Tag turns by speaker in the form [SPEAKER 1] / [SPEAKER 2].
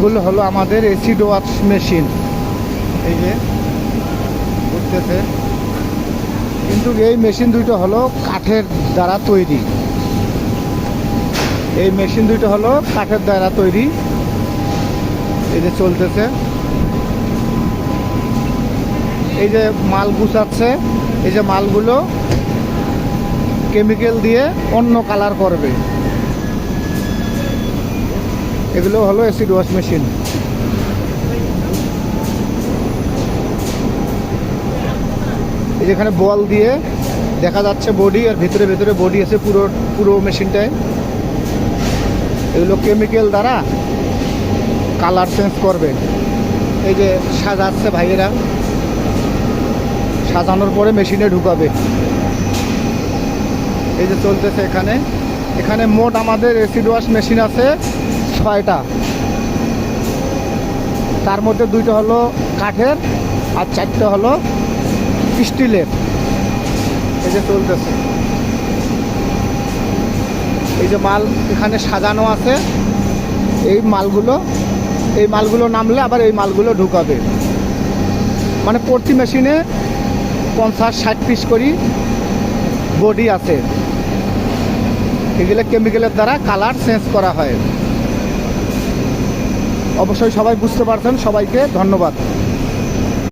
[SPEAKER 1] এগুলো হলো আমাদের এসিড ওয়াশ মেশিন। এই যে ঘুরতেছে, কিন্তু এই মেশিন দুইটা হলো কাঠের দ্বারা তৈরি। এই মেশিন দুইটা হলো কাঠের দ্বারা তৈরি। এই যে চলতেছে, এই যে মাল গুছাচ্ছে, এই যে মালগুলো কেমিক্যাল দিয়ে অন্য কালার করবে। এগুলো হলো অ্যাসিড ওয়াশ মেশিন। এই যেখানে বল দিয়ে দেখা যাচ্ছে বডি, আর ভিতরে ভিতরে বডি আছে পুরো পুরো মেশিনটায়। এগুলো কেমিক্যাল দ্বারা কালার চেঞ্জ করবে। এই যে সাজাচ্ছে ভাইয়েরা, সাজানোর পরে মেশিনে ঢুকাবে। এই যে চলতেছে এখানে। এখানে মোট আমাদের অ্যাসিড ওয়াশ মেশিন আছে 6টা। তার মধ্যে 2টা হলো কাঠের আর 4টা হলো স্টিলের। এই যে চলতেছে, এই যে মাল এখানে সাজানো আছে। এই মালগুলো নামলে আবার এই মালগুলো ঢুকাবে। মানে প্রতি মেশিনে 50-60 পিস করি বডি আছে। এগুলো কেমিক্যালের দ্বারা কালার চেঞ্জ করা হয়। অবশ্যই সবাই বুঝতে পারছেন। সবাইকে ধন্যবাদ।